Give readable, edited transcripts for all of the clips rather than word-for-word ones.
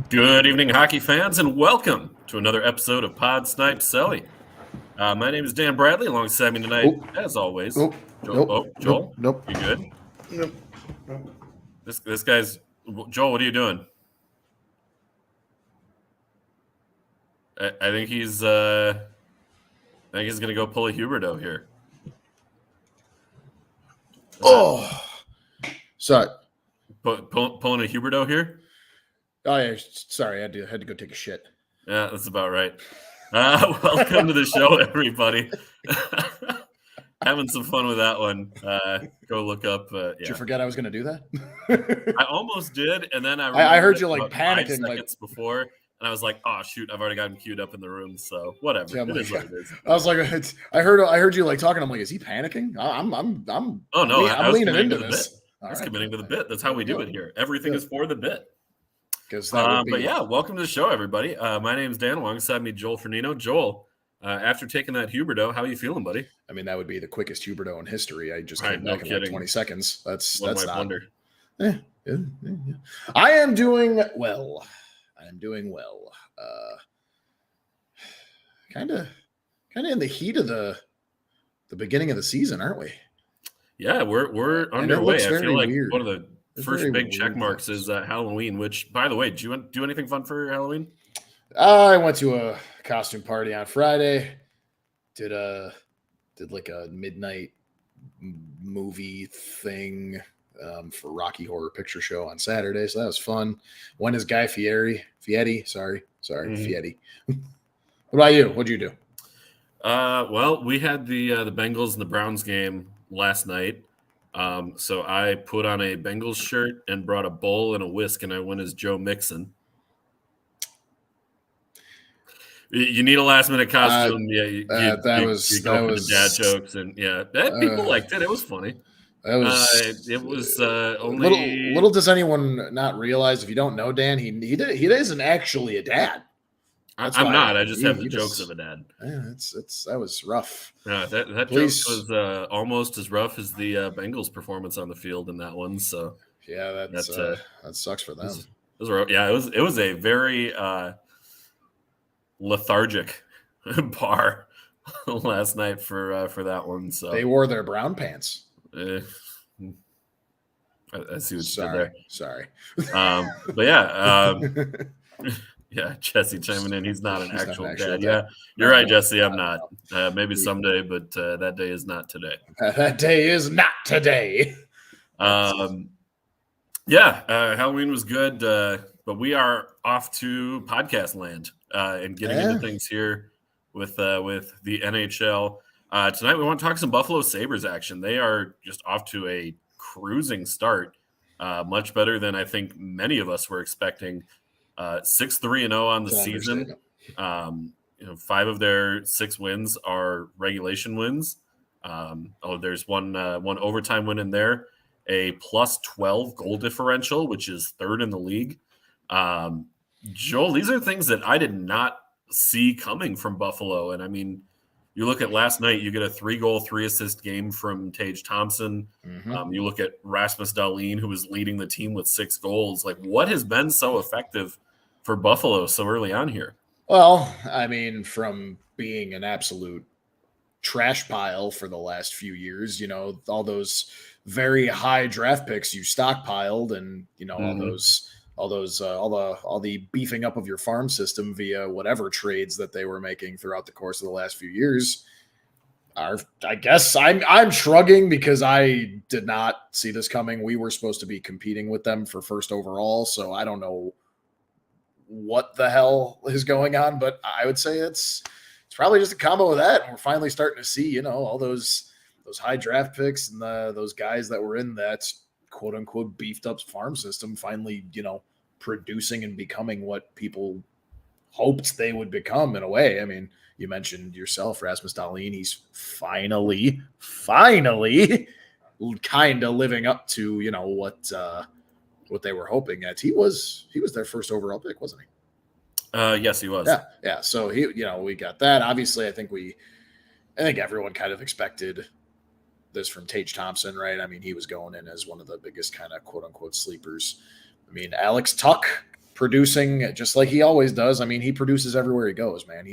Good evening, hockey fans, and welcome to another episode of Pod Snipe Celly. My name is Dan Bradley. Alongside me tonight, as always, Joel. Nope. You good? Nope. This guy's Joel. What are you doing? I think he's gonna go pull a Huberto here. Sorry. Pulling a Huberto here. Oh yeah, sorry. I had to go take a shit. Yeah, that's about right. Welcome to the show, everybody. Having some fun with that one. Go look up. Did you forget I was going to do that? I almost did, and then I heard you like panicking 5 seconds before, and I was like, "Oh shoot, I've already got him queued up in the room." So whatever. Yeah, it is what it is. I was like, I heard you like talking. I'm like, is he panicking? I'm. Oh no, I'm leaning into this. I was committing to the bit. That's how we do it here. Everything is for the bit. But yeah, welcome to the show, everybody. My name's Dan. Alongside me, Joel Fernino. Joel, after taking that Huberto, how are you feeling, buddy? I mean, that would be the quickest Huberto in history. I just Right, came no back in kidding. like 20 seconds. That's One not. might wonder. Yeah. I am doing well. Kind of in the heat of the beginning of the season, aren't we? Yeah, we're And it underway. looks I very feel like weird. one of the first very big check weird marks things. is Halloween. Which, by the way, do you do anything fun for Halloween? I went to a costume party on Friday. Did like a midnight movie thing for Rocky Horror Picture Show on Saturday, so that was fun. When is Guy Fieri? Sorry, Fieri. What about you? What'd you do? Well, we had the Bengals and the Browns game last night. So I put on a Bengals shirt and brought a bowl and a whisk, and I went as Joe Mixon. You need a last minute costume. You go for the dad jokes, and people liked it. It was funny. It was only little does anyone not realize, if you don't know Dan, he isn't actually a dad. I'm not. I just have the jokes of a dad. Yeah, that was rough. That joke was almost as rough as the Bengals' performance on the field in that one. So yeah, that sucks for them. It was a very lethargic bar last night for that one. So they wore their brown pants. I see what you did there. Sorry. But yeah. Yeah, Jesse chiming in. He's not an actual dad. Yeah, you're right, Jesse. I'm not. Maybe someday, but that day is not today. That day is not today. Halloween was good, but we are off to podcast land and getting into things here with the NHL. Tonight we want to talk some Buffalo Sabres action. They are just off to a cruising start, much better than I think many of us were expecting. 6-3-0 on the season. 5 of their 6 wins are regulation wins. There's one overtime win in there, a +12 goal differential, which is 3rd in the league. Joel, these are things that I did not see coming from Buffalo. And I mean, you look at last night, you get a 3-goal, 3-assist game from Tage Thompson. Mm-hmm. You look at Rasmus Dahlin, who was leading the team with 6 goals. Like, what has been so effective for Buffalo so early on here? Well, I mean, from being an absolute trash pile for the last few years, all those very high draft picks you stockpiled, and all the beefing up of your farm system via whatever trades that they were making throughout the course of the last few years. I guess I'm shrugging because I did not see this coming. We were supposed to be competing with them for first overall, so I don't know what the hell is going on, but I would say it's probably just a combo of that. And we're finally starting to see, all those high draft picks and those guys that were in that quote unquote beefed up farm system finally, producing and becoming what people hoped they would become in a way. I mean, you mentioned yourself, Rasmus Dahlin. He's finally kind of living up to, what they were hoping at. He was their first overall pick, wasn't he? Yes, he was. Yeah. So we got that. Obviously, I think everyone kind of expected this from Tage Thompson, right? I mean, he was going in as one of the biggest kind of quote unquote sleepers. I mean, Alex Tuck producing just like he always does. I mean, he produces everywhere he goes, man.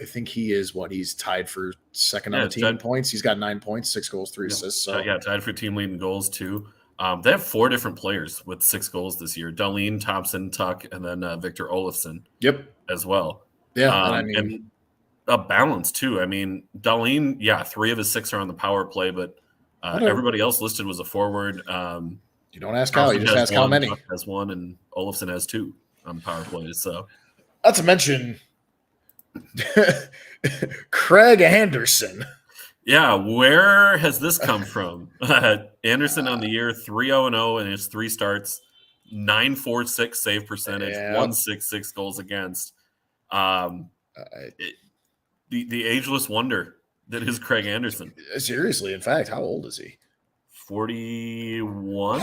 I think he's tied for second on the team in points. He's got 9 points, 6 goals, 3 assists. So tied for team lead in goals too. They have 4 different players with 6 goals this year: Dahlin, Thompson, Tuck, and then Victor Olofsson. Yep, as well. Yeah, and a balance too. I mean, Dahlin, 3 of his 6 are on the power play, but everybody else listed was a forward. You don't ask how, you just ask how many. Tuck has 1, and Olofsson has 2 on the power plays. So, not to mention Craig Anderson. Yeah, where has this come from? Anderson on the year 3-0-0 in his 3 starts, 9.46 save percentage, 1.66 goals against. The ageless wonder that is Craig Anderson. Seriously, in fact, how old is he? 41.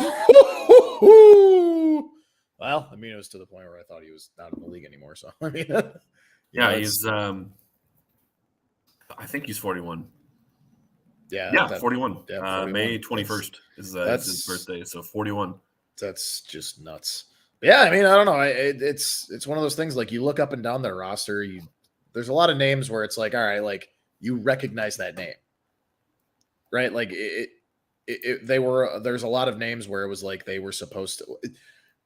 Well, I mean, it was to the point where I thought he was not in the league anymore. So I mean, he's. I think he's 41. Yeah, 41. Yeah, 41. May 21st is his birthday, so 41. That's just nuts. But yeah, I mean, I don't know. It's one of those things. Like, you look up and down their roster, there's a lot of names where it's like, all right, like, you recognize that name, right? Like there's a lot of names where it was like they were supposed to.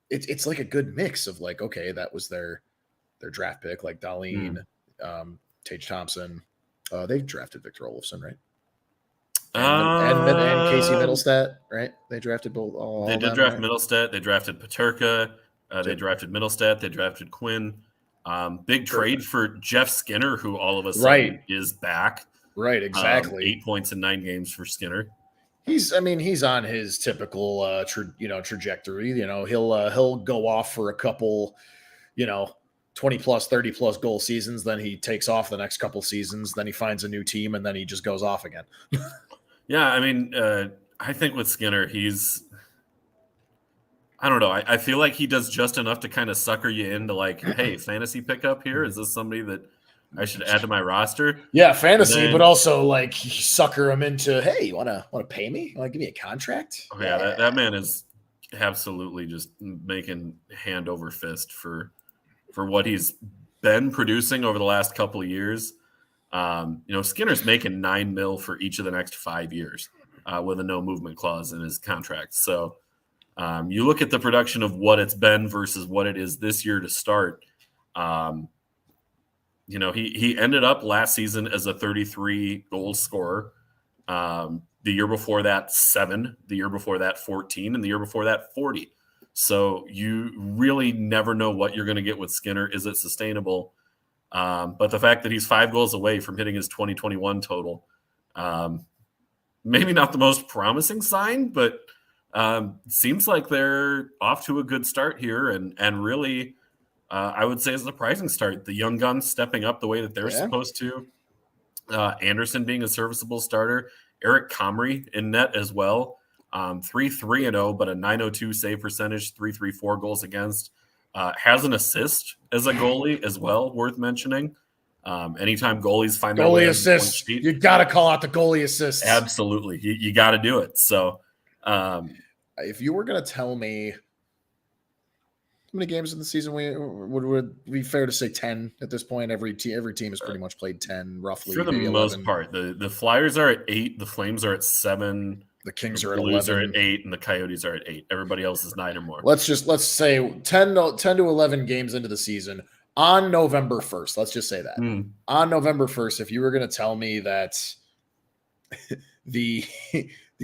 It's like a good mix of like, okay, that was their draft pick, like Dahlin, Tage Thompson. They've drafted Victor Olofsson, right? And Casey Middlestat, right? They drafted both. They did draft Middlestat. They drafted Paterka. They drafted Middlestat. They drafted Quinn. Big trade for Jeff Skinner, who all of a sudden is back. Right, exactly. 8 points in 9 games for Skinner. He's on his typical, trajectory. He'll go off for a couple, 20 plus, 30 plus goal seasons. Then he takes off the next couple seasons. Then he finds a new team, and then he just goes off again. Yeah, I mean, I think with Skinner, I don't know. I feel like he does just enough to kind of sucker you into like, hey, fantasy pickup here. Is this somebody that I should add to my roster? Yeah, fantasy, but also like sucker him into, hey, you wanna pay me? You wanna give me a contract? Oh, yeah, that man is absolutely just making hand over fist for what he's been producing over the last couple of years. Skinner's making $9 million for each of the next 5 years with a no movement clause in his contract. So you look at the production of what it's been versus what it is this year to start. He ended up last season as a 33 goal scorer. The year before that, 7. The year before that, 14. And the year before that, 40. So you really never know what you're going to get with Skinner. Is it sustainable? But the fact that he's 5 goals away from hitting his 2021 total, maybe not the most promising sign, but seems like they're off to a good start here. And really, I would say a surprising start. The young guns stepping up the way that they're supposed to. Anderson being a serviceable starter. Eric Comrie in net as well. 3-3-0, but a 902 save percentage, 334 goals against. Has an assist as a goalie as well, worth mentioning. Anytime goalies find their way assist, you got to call out the goalie assists. Absolutely, you got to do it. So, if you were going to tell me how many games in the season would be fair to say 10 at this point? Every team has pretty much played 10 roughly. For the most part, the Flyers are at 8, the Flames are at 7. The Kings are at at 11. Are at 8, and the Coyotes are at 8. Everybody else is 9 or more. Let's say 10 to 11 games into the season on November 1st. Let's just say that. On November 1st, if you were going to tell me that the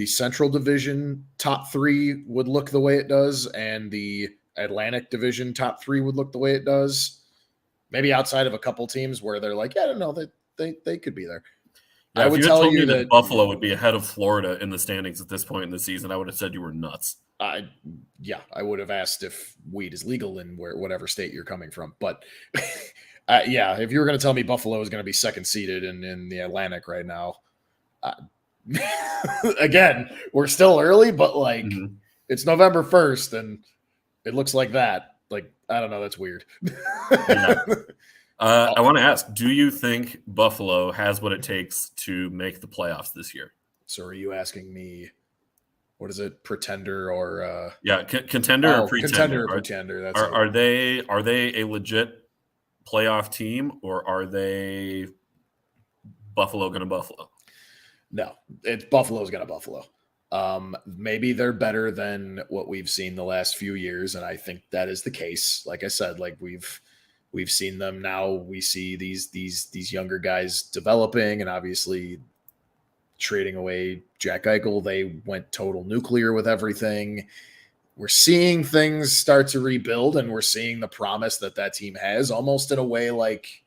Central Division top 3 would look the way it does and the Atlantic Division top 3 would look the way it does, maybe outside of a couple teams where they're like, I don't know, they could be there. Yeah, I would tell you that Buffalo would be ahead of Florida in the standings at this point in the season, I would have said you were nuts. I would have asked if weed is legal in whatever state you're coming from. But if you were going to tell me Buffalo is going to be second seeded in the Atlantic right now, again, we're still early, but like it's November 1st and it looks like that. Like, I don't know. That's weird. Yeah. I want to ask, do you think Buffalo has what it takes to make the playoffs this year? So are you asking me what is it? Pretender or contender or pretender? Contender or pretender. That's are they a legit playoff team, or are they Buffalo going to Buffalo? No, it's Buffalo's got a Buffalo. Maybe they're better than what we've seen the last few years, and I think that is the case. Like I said, like we've seen them now. We see these younger guys developing, and obviously trading away Jack Eichel, they went total nuclear with everything. We're seeing things start to rebuild, and we're seeing the promise that team has, almost in a way like,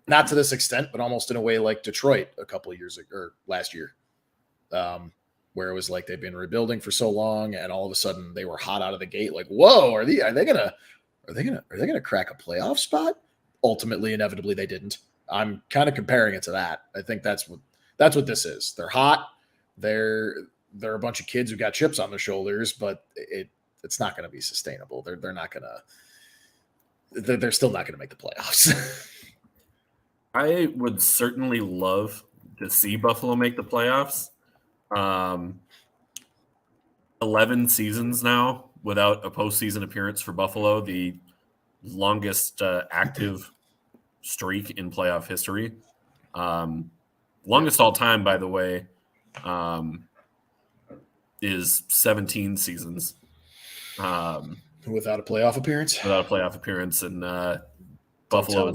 not to this extent, but almost in a way like Detroit a couple of years ago, or last year, where it was like they've been rebuilding for so long, and all of a sudden they were hot out of the gate. Like, whoa, are they gonna crack a playoff spot? Ultimately, inevitably, they didn't. I'm kind of comparing it to that. I think that's what this is. They're hot. They're a bunch of kids who got chips on their shoulders, but it's not going to be sustainable. They're still not going to make the playoffs. I would certainly love to see Buffalo make the playoffs. 11 seasons now without a postseason appearance for Buffalo, the longest active streak in playoff history. Longest all time, by the way, is 17 seasons. Without a playoff appearance? Without a playoff appearance. And Buffalo.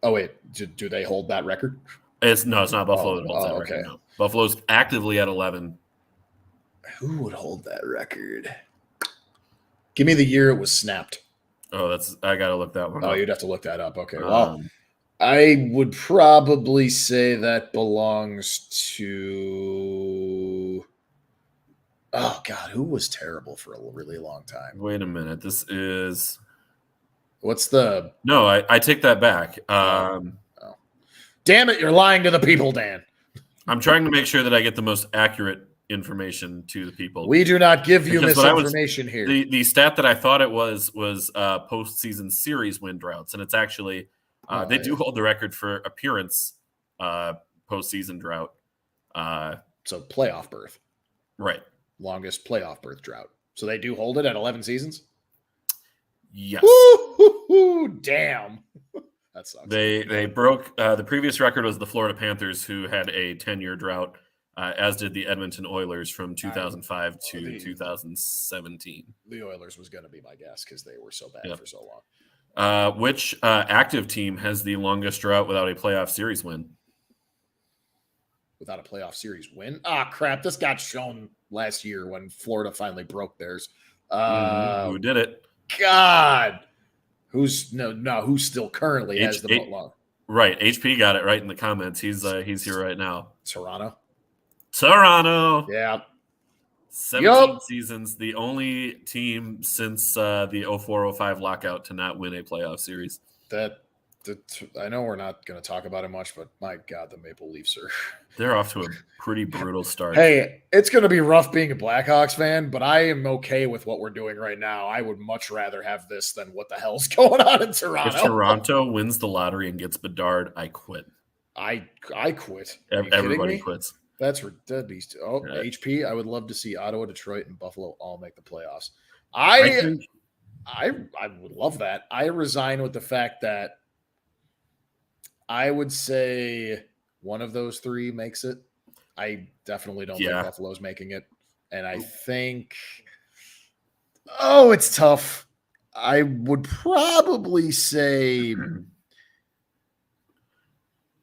Oh, wait. Do they hold that record? It's not Buffalo that holds that record. No. Buffalo's actively at 11. Who would hold that record? Give me the year it was snapped. Oh, I got to look that one up. Oh, you'd have to look that up. Okay. Well, I would probably say that belongs to. Oh, God. Who was terrible for a really long time? Wait a minute. This is. What's the. No, I take that back. Damn it. You're lying to the people, Dan. I'm trying to make sure that I get the most accurate information to the people. We do not give you misinformation here. The stat that I thought it was postseason series win droughts, and it's actually they do hold the record for appearance postseason drought. So playoff berth, right? Longest playoff berth drought. So they do hold it at 11 seasons. Yes. Woo-hoo-hoo, damn. That sucks. They broke the previous record was the Florida Panthers, who had a 10-year drought. As did the Edmonton Oilers from 2005 to 2017. The Oilers was going to be my guess because they were so bad for so long. Which active team has the longest drought without a playoff series win? Without a playoff series win? Ah, crap. This got shown last year when Florida finally broke theirs. Who did it? God. Who's still currently has the long? Right. HP got it right in the comments. He's here right now. Toronto. Yeah. 17 seasons, the only team since the 04-05 lockout to not win a playoff series. I know we're not going to talk about it much, but my God, the Maple Leafs they're off to a pretty brutal start. Hey, it's going to be rough being a Blackhawks fan, but I am okay with what we're doing right now. I would much rather have this than what the hell's going on in Toronto. If Toronto wins the lottery and gets Bedard, I quit. I quit. Everybody quits. That'd be HP. I would love to see Ottawa, Detroit, and Buffalo all make the playoffs. I would love that. I resign with the fact that I would say one of those three makes it. I definitely don't think Buffalo's making it. And I think it's tough. I would probably say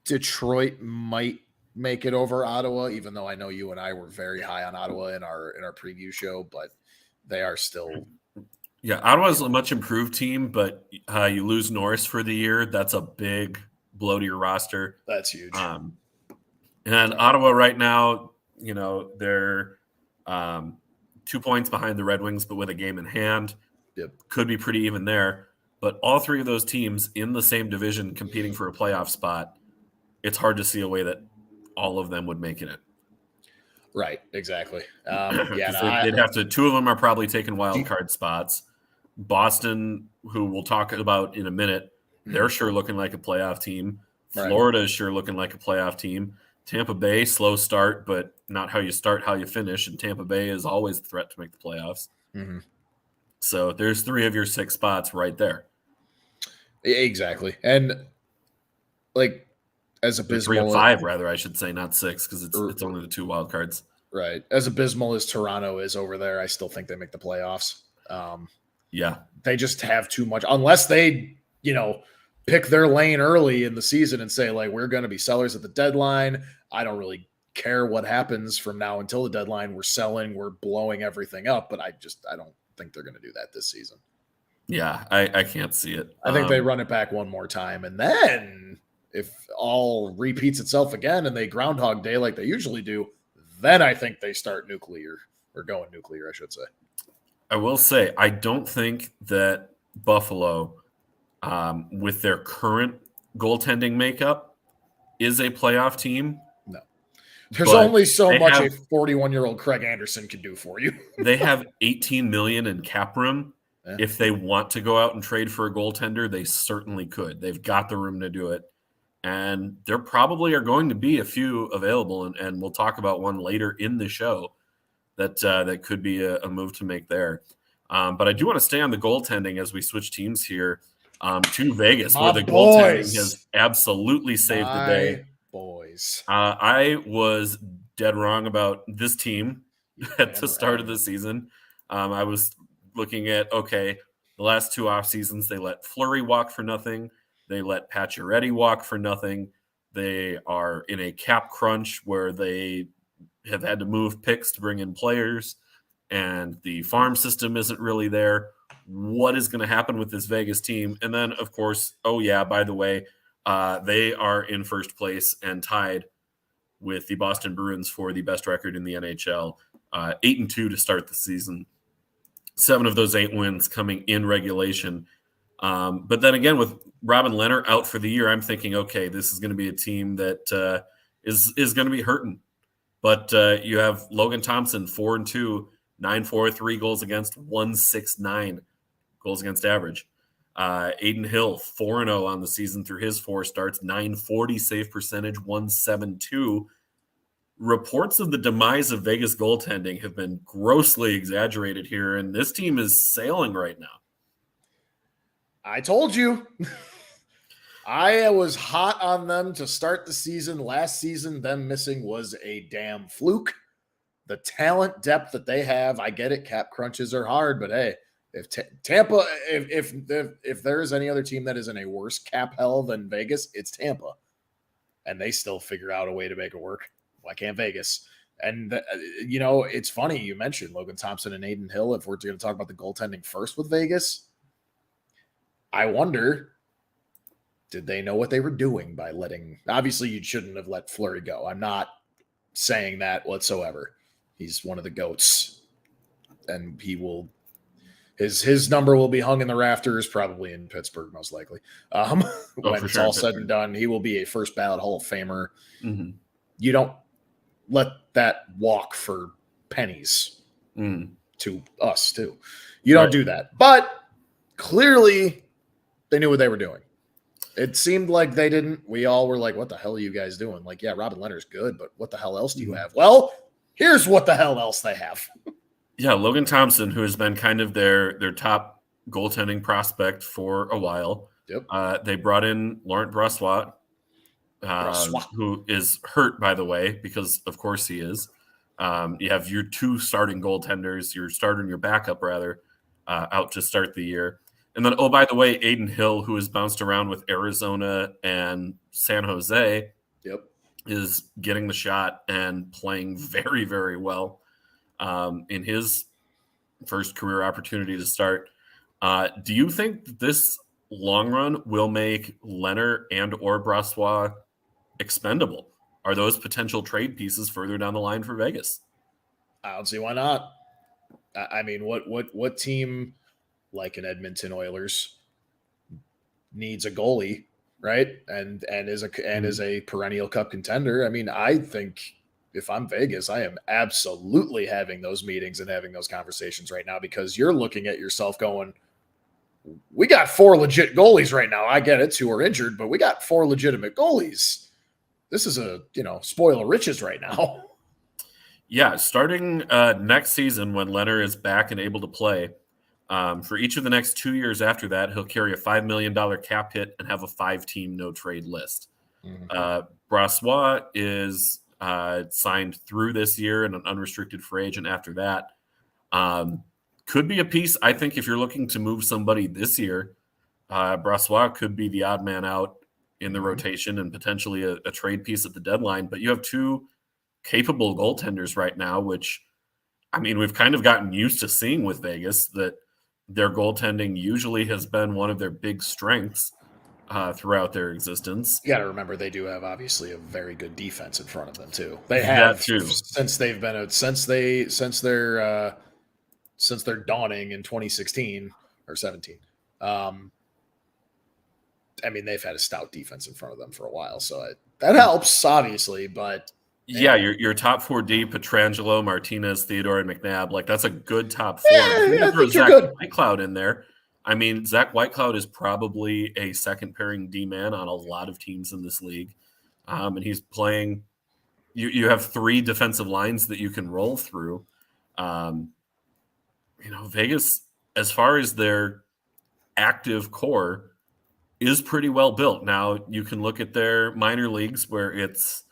Detroit might make it over Ottawa, even though I know you and I were very high on Ottawa in our preview show, but they are still. Yeah, Ottawa's a much improved team, but you lose Norris for the year. That's a big blow to your roster. That's huge. And Ottawa right now, they're 2 points behind the Red Wings, but with a game in hand. Yep. Could be pretty even there. But all three of those teams in the same division competing for a playoff spot, it's hard to see a way that all of them would make it. Right, exactly. They'd have to. Two of them are probably taking wild card spots. Boston, who we'll talk about in a minute, they're sure looking like a playoff team. Florida is sure looking like a playoff team. Tampa Bay, slow start, but not how you start, how you finish. And Tampa Bay is always a threat to make the playoffs. Mm-hmm. So there's 3 of your 6 spots right there. Exactly. And like as abysmal, 3 of 5, rather, I should say, not 6, because it's only the 2 wild cards. Right. As abysmal as Toronto is over there, I still think they make the playoffs. Yeah. They just have too much, unless they, pick their lane early in the season and say, like, we're going to be sellers at the deadline. I don't really care what happens from now until the deadline. We're selling, we're blowing everything up, but I don't think they're going to do that this season. Yeah, I can't see it. I think they run it back one more time, and then if all repeats itself again and they Groundhog Day like they usually do, then I think they start nuclear, or going nuclear, I should say. I will say, I don't think that Buffalo, with their current goaltending makeup, is a playoff team. No. There's only so much a 41-year-old Craig Anderson can do for you. They have $18 million in cap room. Yeah. If they want to go out and trade for a goaltender, they certainly could. They've got the room to do it. And there probably are going to be a few available, and we'll talk about one later in the show that could be a move to make there. But I do want to stay on the goaltending as we switch teams here to Vegas, where the goaltending has absolutely saved the day. Boys. I was dead wrong about this team at the start of the season. I was looking at, the last 2 off seasons, they let Fleury walk for nothing. They let Pacioretty walk for nothing. They are in a cap crunch where they have had to move picks to bring in players, and the farm system isn't really there. What is going to happen with this Vegas team? And then, of course, by the way, they are in first place and tied with the Boston Bruins for the best record in the NHL, 8-2 to start the season. 7 of those 8 wins coming in regulation. But then again, with Robin Lehner out for the year, I'm thinking, okay, this is going to be a team that is going to be hurting. But you have Logan Thompson, 4-2, 9.43 goals against, 1.69 goals against average. Aiden Hill, 4-0 on the season through his 4 starts, 940 save percentage, 172. Reports of the demise of Vegas goaltending have been grossly exaggerated here, and this team is sailing right now. I told you. I was hot on them to start the season. Last season, them missing was a damn fluke. The talent depth that they have, I get it. Cap crunches are hard, but hey, if Tampa, if there is any other team that is in a worse cap hell than Vegas, it's Tampa, and they still figure out a way to make it work. Why can't Vegas? And it's funny you mentioned Logan Thompson and Aiden Hill. If we're going to talk about the goaltending first with Vegas, I wonder, did they know what they were doing by letting? Obviously, you shouldn't have let Fleury go. I'm not saying that whatsoever. He's one of the GOATs, and he will. His number will be hung in the rafters, probably in Pittsburgh, most likely. When it's all said and done, he will be a first ballot Hall of Famer. Mm-hmm. You don't let that walk for pennies to us, too. You don't do that. But clearly, they knew what they were doing. It seemed like they didn't. We all were like, what the hell are you guys doing? Like, yeah, Robin Lehner's good, but what the hell else do you have? Well, here's what the hell else they have. Yeah, Logan Thompson, who has been kind of their top goaltending prospect for a while. Yep. They brought in Laurent Brossoit, who is hurt, by the way, because of course he is. You have your 2 starting goaltenders, your starter and your backup, rather, out to start the year. And then, by the way, Aiden Hill, who has bounced around with Arizona and San Jose, is getting the shot and playing very, very well in his first career opportunity to start. Do you think this long run will make Lehner and or Brossoit expendable? Are those potential trade pieces further down the line for Vegas? I don't see why not. I mean, what team like an Edmonton Oilers needs a goalie, right? And is a perennial cup contender. I mean, I think if I'm Vegas, I am absolutely having those meetings and having those conversations right now, because you're looking at yourself going, we got 4 legit goalies right now. I get it, 2 are injured, but we got 4 legitimate goalies. This is a, spoil of riches right now. Yeah, starting next season when Leonard is back and able to play, for each of the next 2 years after that, he'll carry a $5 million cap hit and have a 5-team no-trade list. Brassois is signed through this year and an unrestricted free agent after that. Could be a piece, I think, if you're looking to move somebody this year. Brassois could be the odd man out in the rotation and potentially a trade piece at the deadline. But you have two capable goaltenders right now, which, I mean, we've kind of gotten used to seeing with Vegas, that their goaltending usually has been one of their big strengths throughout their existence. You got to remember they do have obviously a very good defense in front of them too. They have since their dawning in 2016 or 17. I mean, they've had a stout defense in front of them for a while, so that helps, obviously. But yeah, your top 4D, Pietrangelo, Martinez, Theodore, and McNabb, like that's a good top 4. Yeah, I Zach Whitecloud in there. I mean, Zach Whitecloud is probably a second pairing D-man on a lot of teams in this league, and he's playing. You have 3 defensive lines that you can roll through. Vegas, as far as their active core, is pretty well built. Now, you can look at their minor leagues where it's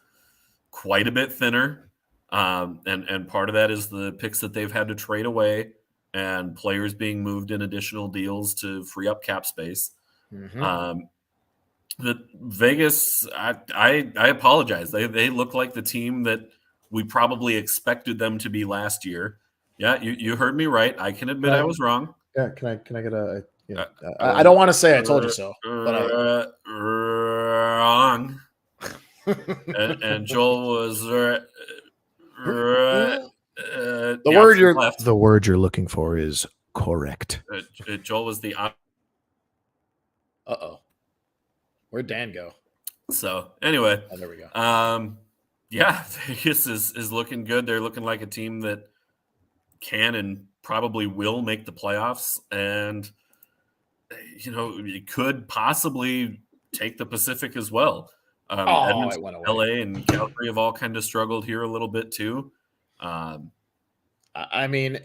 quite a bit thinner, and part of that is the picks that they've had to trade away and players being moved in additional deals to free up cap space. The Vegas, I apologize. They look like the team that we probably expected them to be last year. Yeah, you heard me right. I can admit I was wrong. Yeah, can I get a I don't want to say I told you so, but wrong. and Joel was the word you're looking for is correct. Joel was the Where'd Dan go? So anyway, there we go. Yeah, Vegas is looking good. They're looking like a team that can and probably will make the playoffs, and it could possibly take the Pacific as well. Edmonton, LA, and Calgary have all kind of struggled here a little bit too. I mean,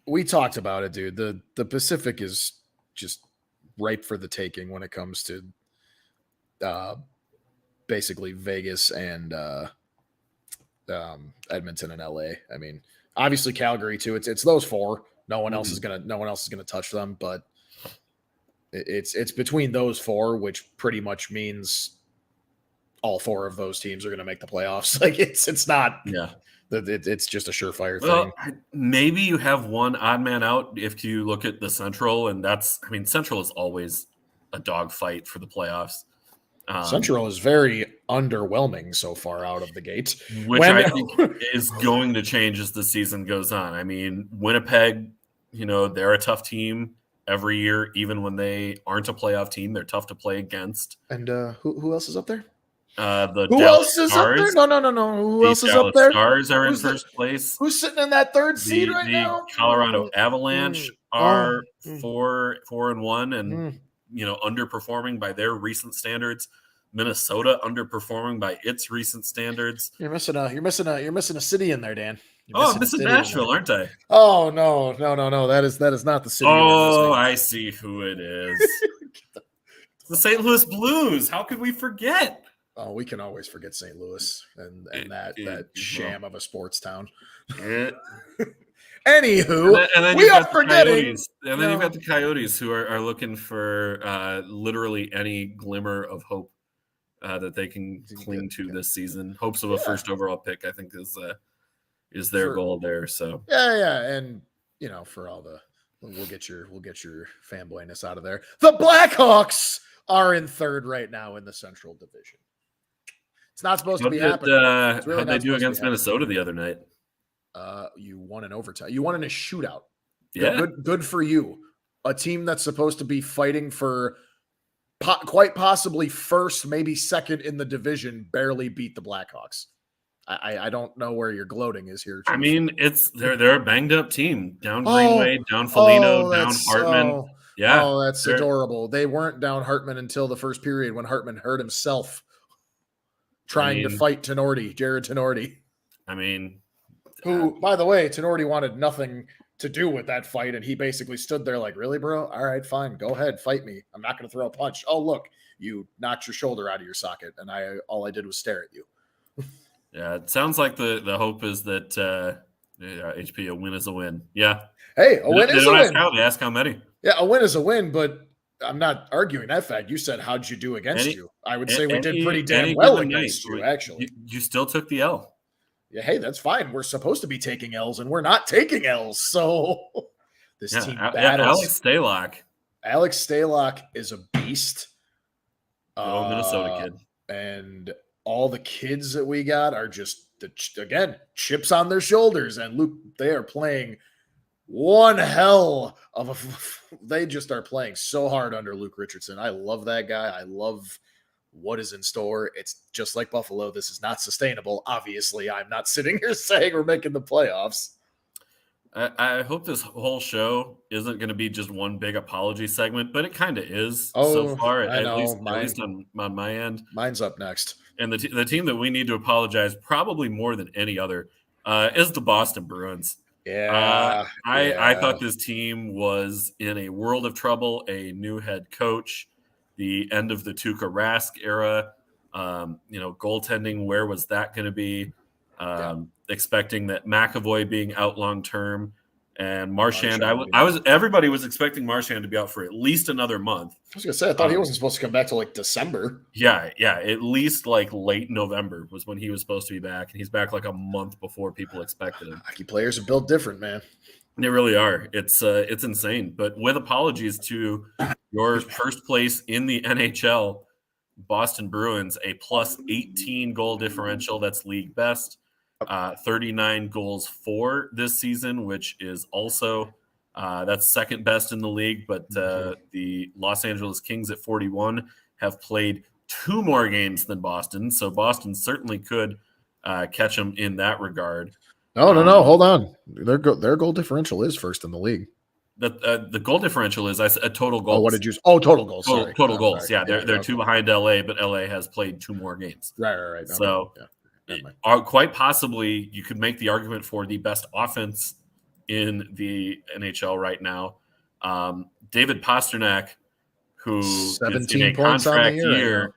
we talked about it, dude. The Pacific is just ripe for the taking when it comes to basically Vegas and Edmonton and LA. I mean, obviously Calgary too. It's those 4. No one else is gonna touch them, but it's between those 4, which pretty much means all 4 of those teams are going to make the playoffs. Like it's not, it's just a surefire thing. Maybe you have one odd man out if you look at the Central, and Central is always a dogfight for the playoffs. Central is very underwhelming so far out of the gate, which I think is going to change as the season goes on. I mean, Winnipeg, they're a tough team every year, even when they aren't a playoff team. They're tough to play against. And who else is up there? Who else is up there? No. Who else is up there? Stars are in first place. Who's sitting in that 3rd seed right now? The Colorado Avalanche are 4-1 and underperforming by their recent standards. Minnesota underperforming by its recent standards. You're missing a city in there, Dan. I'm missing Nashville, aren't I? Oh no. That is not the city. Oh, I see who it is. It's the St. Louis Blues. How could we forget? Oh, we can always forget St. Louis and that sham of a sports town. Anywho, and then we are forgetting. Coyotes. And then you've got the Coyotes, who are looking for literally any glimmer of hope that they can cling to this season. Hopes of a first overall pick, I think, is their goal there. So and for all the we'll get your fanboyness out of there. The Blackhawks are in 3rd right now in the Central Division. It's not supposed to be happening. How'd they do against Minnesota the other night? You won in overtime. You won in a shootout. Yeah. Good for you. A team that's supposed to be fighting for quite possibly 1st, maybe 2nd in the division, barely beat the Blackhawks. I don't know where your gloating is here. Chief. I mean, they're a banged up team. Down Greenway, down Foligno, down Hartman. That's adorable. They weren't down Hartman until the first period when Hartman hurt himself trying to fight Jared Tenorti. I mean, Who, by the way, Tenorti wanted nothing to do with that fight, and he basically stood there like, really, bro? All right, fine. Go ahead. Fight me. I'm not going to throw a punch. Oh, look, you knocked your shoulder out of your socket, and all I did was stare at you. Yeah, it sounds like the hope is that HP, a win is a win. Yeah. Hey, a win is a win. They ask how many. Yeah, a win is a win, but I'm not arguing that fact. You said, how'd you do against you? I would say we did pretty damn well against you, actually. You still took the L. Yeah, hey, that's fine. We're supposed to be taking L's, and we're not taking L's. So this team battles. Alex Stalock is a beast. Little Minnesota kid. And all the kids that we got are just, again, chips on their shoulders. And Luke, they are playing one hell of they just are playing so hard under Luke Richardson. I love that guy. I love what is in store. It's just like Buffalo. This is not sustainable. Obviously, I'm not sitting here saying we're making the playoffs. I hope this whole show isn't going to be just one big apology segment, but it kind of is so far, at least on my end. Mine's up next. And the team that we need to apologize probably more than any other is the Boston Bruins. Yeah. I thought this team was in a world of trouble, a new head coach, the end of the Tuukka Rask era, goaltending, where was that going to be? Expecting that McAvoy being out long term, and Marchand. Everybody was expecting Marchand to be out for at least another month. I was gonna say, I thought he wasn't supposed to come back till like December. Yeah, at least like late November was when he was supposed to be back, and he's back like a month before people expected him. Hockey players are built different, man. They really are. It's insane. But with apologies to your first place in the NHL, Boston Bruins, a plus 18 goal differential. That's league best. 39 goals for this season, which is also that's second best in the league. But the Los Angeles Kings at 41 have played 2 more games than Boston, so Boston certainly could catch them in that regard. No. Hold on. Their goal differential is first in the league. The goal differential is a total goals. Oh, what did you? Oh, total goals. Total goals. Sorry. Yeah, they're 2 behind LA, but LA has played 2 more games. Right. So. Quite possibly, you could make the argument for the best offense in the NHL right now. David Pastrnak, who 17 is in a points contract on the year,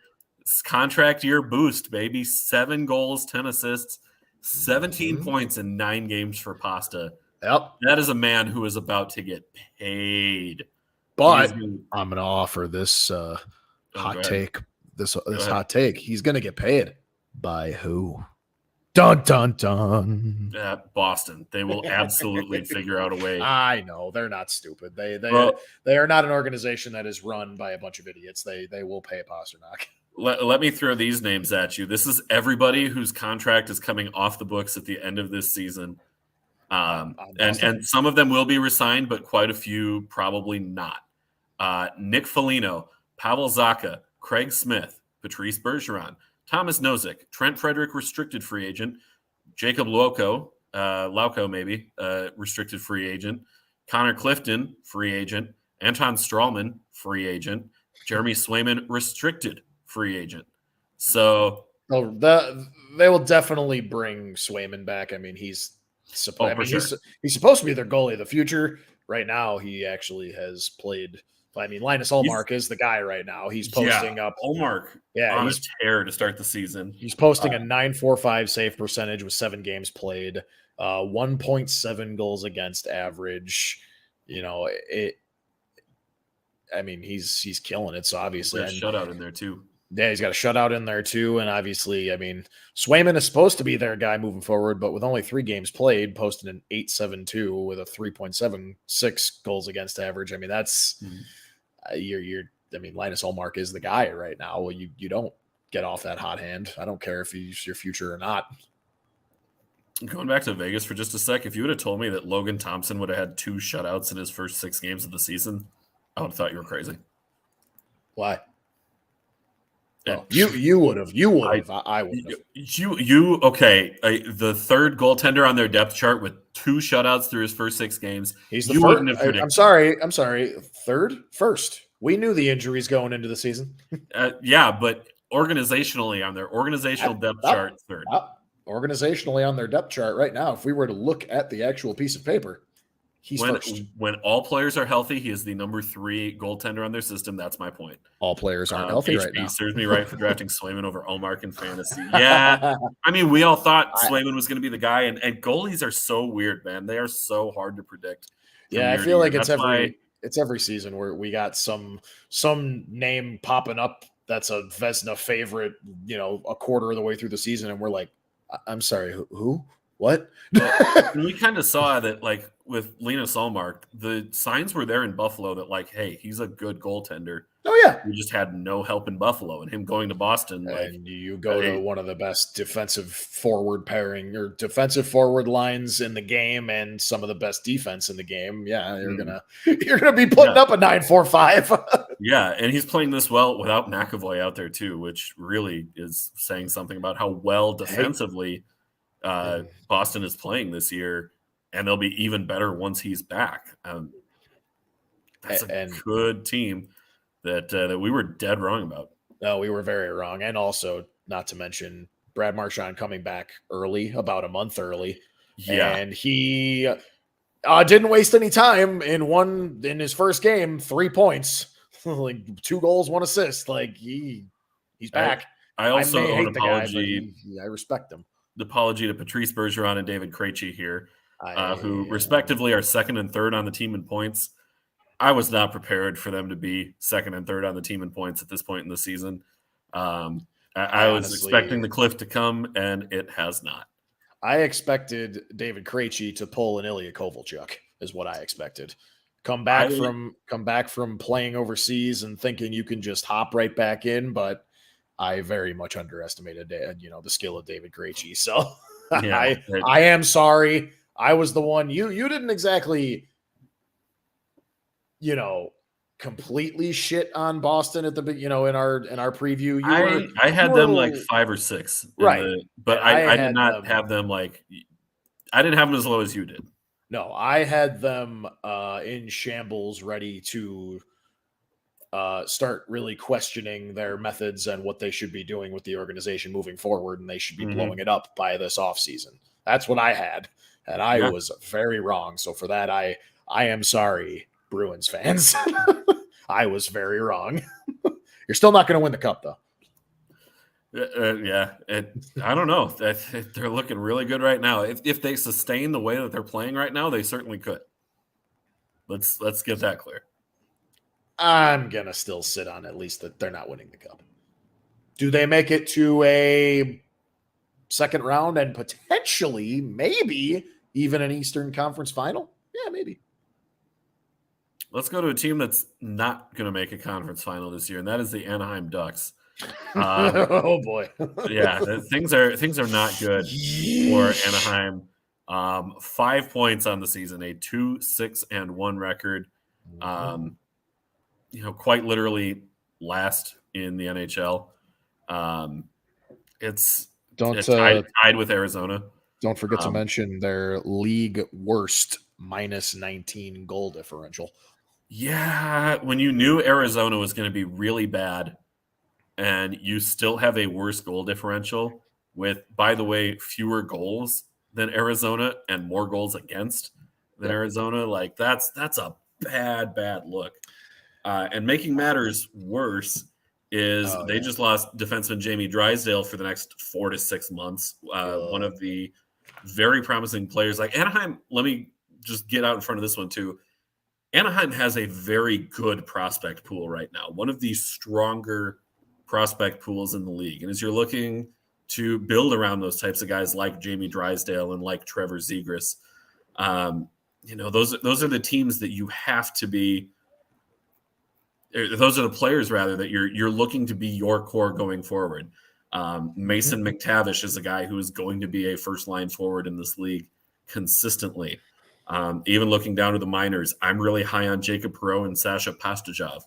contract year boost, baby. 7 goals, 10 assists, 17 points in 9 games for Pasta. Yep, that is a man who is about to get paid. But I'm going to offer this hot take. This hot take. He's going to get paid. By who? Dun, dun, dun. Boston. They will absolutely figure out a way. I know. They're not stupid. They are not an organization that is run by a bunch of idiots. They will pay Pastrnak. Let me throw these names at you. This is everybody whose contract is coming off the books at the end of this season. And some of them will be resigned, but quite a few probably not. Nick Foligno, Pavel Zacha, Craig Smith, Patrice Bergeron, Thomas Nozick, Trent Frederick, restricted free agent, Jacob Lauko, maybe, restricted free agent, Connor Clifton, free agent, Anton Strawman, free agent, Jeremy Swayman, restricted free agent. So they will definitely bring Swayman back. I mean, he's supposed to be their goalie of the future. Right now, he actually has played. I mean, Linus Ullmark is the guy right now. He's posting up. Ullmark on a tear to start the season. He's posting a .945 save percentage with 7 games played, 1.7 goals against average. He's killing it. So obviously, a shutout in there too. Yeah, he's got a shutout in there too. And obviously, I mean, Swayman is supposed to be their guy moving forward, but with only 3 games played, posted an .872 with a 3.76 goals against average. I mean, that's Linus Ullmark is the guy right now. Well, you don't get off that hot hand. I don't care if he's your future or not. Going back to Vegas for just a sec, if you would have told me that Logan Thompson would have had 2 shutouts in his first 6 games of the season, I would have thought you were crazy. Why? Well, you would have. I would have. Okay. The third goaltender on their depth chart with 2 shutouts through his first 6 games. He's the first. I'm sorry. First. We knew the injuries going into the season. Yeah, but organizationally on their organizational depth chart, third. organizationally on their depth chart right now, if we were to look at the actual piece of paper, he's first. When all players are healthy, he is the number 3 goaltender on their system. That's my point. All players aren't healthy right now. Serves me right for drafting Swayman over Ullmark in fantasy. Yeah. I mean, we all thought Swayman was going to be the guy, and goalies are so weird, man. They are so hard to predict. Yeah, I feel like it's every season where we got some name popping up that's a Vezina favorite, a quarter of the way through the season, and we're like, I'm sorry, who? What? We kind of saw that, like, with Linus Ullmark, the signs were there in Buffalo that, like, hey, he's a good goaltender. Oh, yeah. We just had no help in Buffalo, and him going to Boston. And you go to one of the best defensive forward pairing or defensive forward lines in the game and some of the best defense in the game. Yeah, you're gonna be putting up a 9.45. Yeah, and he's playing this well without McAvoy out there too, which really is saying something about how well defensively Boston is playing this year, and they'll be even better once he's back. That's a good team that we were dead wrong about. No, we were very wrong. And also, not to mention, Brad Marchand coming back early, about a month early. Yeah. And he didn't waste any time in his first game, 3 points, like 2 goals, 1 assist. Like he's back. I also owe an apology. I respect him. The apology to Patrice Bergeron and David Krejci here, who respectively are 2nd and 3rd on the team in points. I was not prepared for them to be 2nd and 3rd on the team in points at this point in the season. I was expecting the cliff to come, and it has not. I expected David Krejci to pull an Ilya Kovalchuk, is what I expected. Come back from playing overseas and thinking you can just hop right back in, but I very much underestimated, the skill of David Krejci. So I am sorry. I was the one. You didn't exactly, completely shit on Boston at the in our preview. I had them like 5 or 6, right? But I did not have them like. I didn't have them as low as you did. No, I had them in shambles, ready to start really questioning their methods and what they should be doing with the organization moving forward, and they should be blowing it up by this offseason. That's what I had, and I was very wrong. So for that, I am sorry, Bruins fans. I was very wrong. You're still not going to win the cup, though. I don't know. They're looking really good right now. If they sustain the way that they're playing right now, they certainly could. Let's get that clear. I'm going to still sit on at least that they're not winning the cup. Do they make it to a second round and potentially, maybe, even an Eastern Conference final? Yeah, maybe. Let's go to a team that's not going to make a conference final this year, and that is the Anaheim Ducks. Oh boy. Yeah, things are not good for Anaheim. 5 points on the season, a 2-6-1 record. Quite literally last in the NHL. It's tied with Arizona. Don't forget to mention their league worst -19 goal differential. Yeah, when you knew Arizona was going to be really bad, and you still have a worse goal differential with, by the way, fewer goals than Arizona and more goals against than Arizona, like that's a bad look. And making matters worse is they just lost defenseman Jamie Drysdale for the next 4 to 6 months. One of the very promising players. Like Anaheim, let me just get out in front of this one too. Anaheim has a very good prospect pool right now, one of the stronger prospect pools in the league. And as you're looking to build around those types of guys like Jamie Drysdale and like Trevor Zegras, those are the teams that you have to be. Those are the players, rather, that you're looking to be your core going forward. Mason McTavish is a guy who is going to be a first-line forward in this league consistently. Even looking down to the minors, I'm really high on Jacob Perreault and Sasha Pastajov.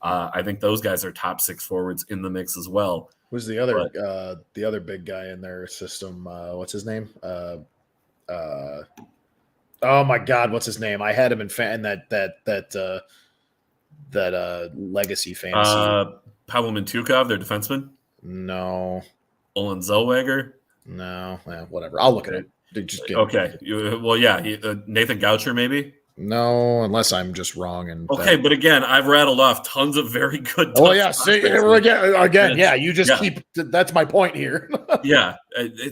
I think those guys are top 6 forwards in the mix as well. Who's the other big guy in their system? What's his name? Oh my God, what's his name? I had him in that legacy fantasy. Pavel Mintyukov, their defenseman. No. Olin Zellweger. No, whatever. I'll look it up. Okay. Nathan Goucher, maybe? No, unless I'm just wrong. And okay, but again, I've rattled off tons of very good. Oh yeah, see, again, yeah. You just keep. That's my point here. Yeah,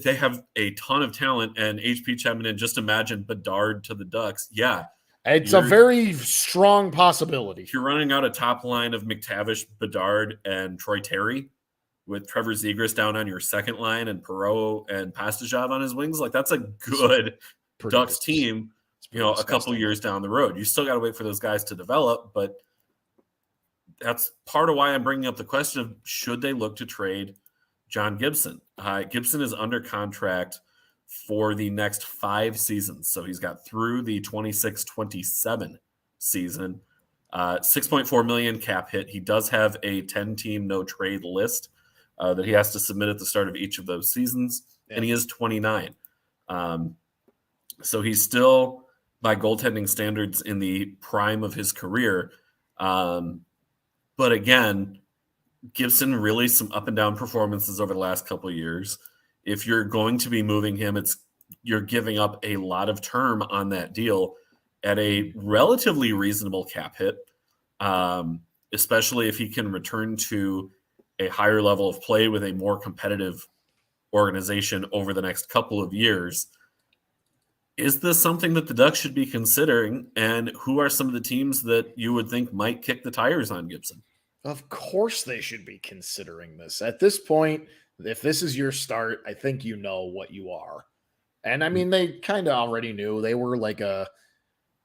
they have a ton of talent, and HP chiming in. Just imagine Bedard to the Ducks. Yeah, it's a very strong possibility. You're running out a top line of McTavish, Bedard, and Troy Terry, with Trevor Zegras down on your second line and Perreault and Pastujov on his wings. Like, that's a good Ducks team. A couple years down the road. You still got to wait for those guys to develop, but that's part of why I'm bringing up the question of should they look to trade John Gibson. Gibson is under contract for the next 5 seasons. So he's got through the 26-27 season, $6.4 million cap hit. He does have a 10-team no trade list that he has to submit at the start of each of those seasons. Yeah. And he is 29. So he's still, by goaltending standards, in the prime of his career. But again, Gibson, really some up and down performances over the last couple of years. If you're going to be moving him, you're giving up a lot of term on that deal at a relatively reasonable cap hit, especially if he can return to a higher level of play with a more competitive organization over the next couple of years. Is this something that the Ducks should be considering? And who are some of the teams that you would think might kick the tires on Gibson? Of course they should be considering this. At this point, if this is your start, I think you know what you are. And I mean, they kind of already knew. They were like and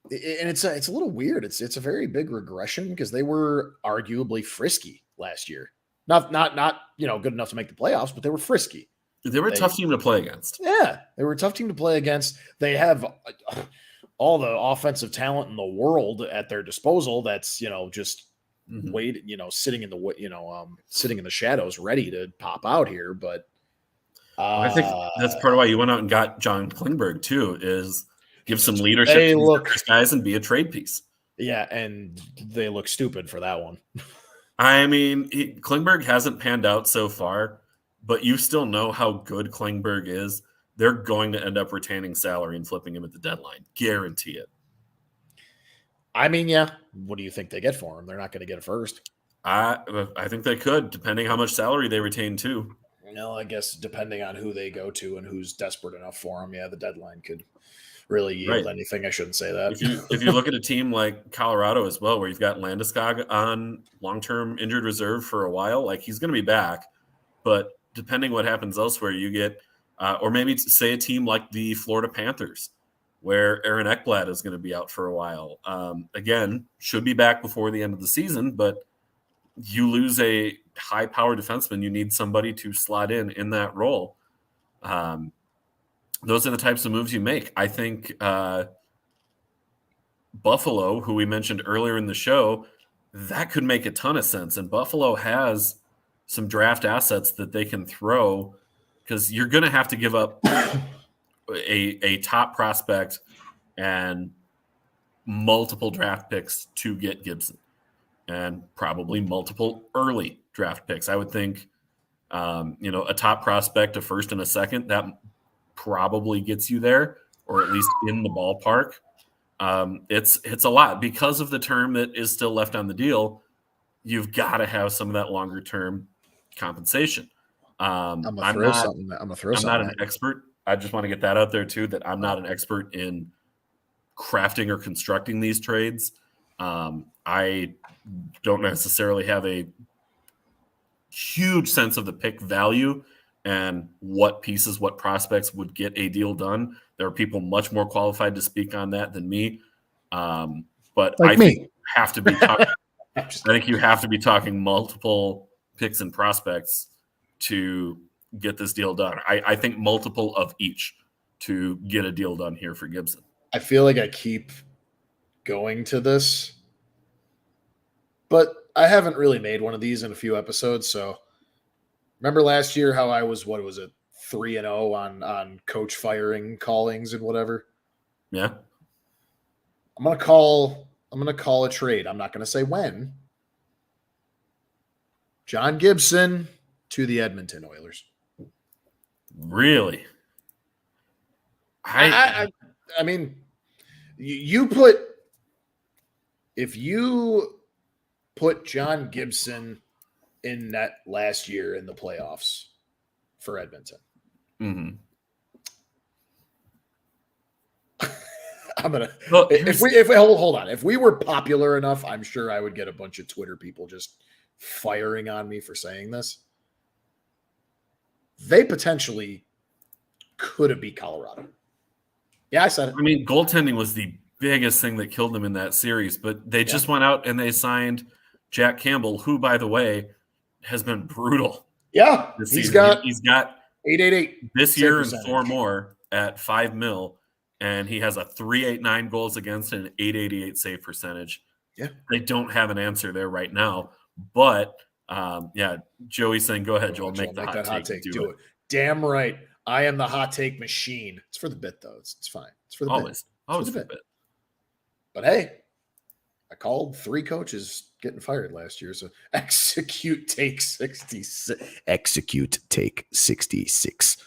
it's a little weird. It's a very big regression because they were arguably frisky last year. Not good enough to make the playoffs, but they were frisky. They were a tough team to play against. Yeah, they were a tough team to play against. They have all the offensive talent in the world at their disposal. That's just wait, sitting in the shadows, ready to pop out here. But I think that's part of why you went out and got John Klingberg too. Is give some leadership to these guys and be a trade piece. Yeah, and they look stupid for that one. I mean, Klingberg hasn't panned out so far. But you still know how good Klingberg is. They're going to end up retaining salary and flipping him at the deadline. Guarantee it. I mean, yeah. What do you think they get for him? They're not going to get a first. I think they could, depending how much salary they retain too. I guess depending on who they go to and who's desperate enough for him, yeah, the deadline could really yield anything. I shouldn't say that. If you look at a team like Colorado as well, where you've got Landeskog on long-term injured reserve for a while, like he's going to be back, but depending what happens elsewhere, you get, or maybe say a team like the Florida Panthers, where Aaron Ekblad is going to be out for a while. Again, should be back before the end of the season, but you lose a high-powered defenseman. You need somebody to slot in that role. Those are the types of moves you make. I think Buffalo, who we mentioned earlier in the show, that could make a ton of sense. And Buffalo has some draft assets that they can throw because you're going to have to give up a top prospect and multiple draft picks to get Gibson and probably multiple early draft picks. I would think, a top prospect, a first and a second, that probably gets you there or at least in the ballpark. It's a lot because of the term that is still left on the deal. You've got to have some of that longer term compensation. I'm not an expert. I just want to get that out there too, that I'm not an expert in crafting or constructing these trades. I don't necessarily have a huge sense of the pick value and what pieces, what prospects would get a deal done. There are people much more qualified to speak on that than me. But I think you have to be talking, I think you have to be talking multiple picks and prospects to get this deal done. I think multiple of each to get a deal done here for Gibson. I feel like I keep going to this, but I haven't really made one of these in a few episodes. So remember last year how I was, 3-0 on coach firing callings and whatever? Yeah. I'm going to call a trade. I'm not going to say when. John Gibson to the Edmonton Oilers. Really? I mean, if you put John Gibson in net last year in the playoffs for Edmonton, I'm gonna. Well, if we hold on, if we were popular enough, I'm sure I would get a bunch of Twitter people just firing on me for saying this. They potentially could have beat Colorado. Yeah, I said it. I mean, goaltending was the biggest thing that killed them in that series, but they just went out and they signed Jack Campbell, who, by the way, has been brutal. Yeah, he's got 888 this year and 4 more at $5 million, and he has a 389 goals against and an 888 save percentage. Yeah, they don't have an answer there right now, but Joey's saying, "Go ahead, Joel, make the hot take. Do it. Damn right, I am the hot take machine. It's for the bit though. It's fine. It's for the always for the bit. But hey, I called 3 coaches getting fired last year, so execute take 66. Execute take 66.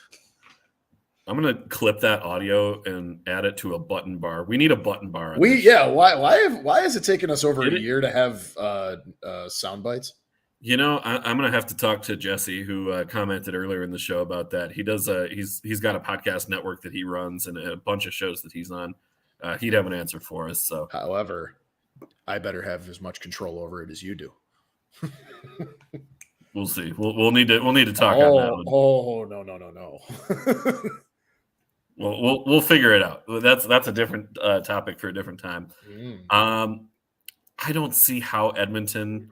I'm gonna clip that audio and add it to a button bar. We need a button bar. Why is it taking us over a year to have sound bites? You know, I'm gonna have to talk to Jesse, who commented earlier in the show about that. He does he's got a podcast network that he runs and a bunch of shows that he's on. He'd have an answer for us. So, however, I better have as much control over it as you do. We'll see. We'll need to talk on that one. Oh no. Well, we'll figure it out. That's a different topic for a different time. I don't see how Edmonton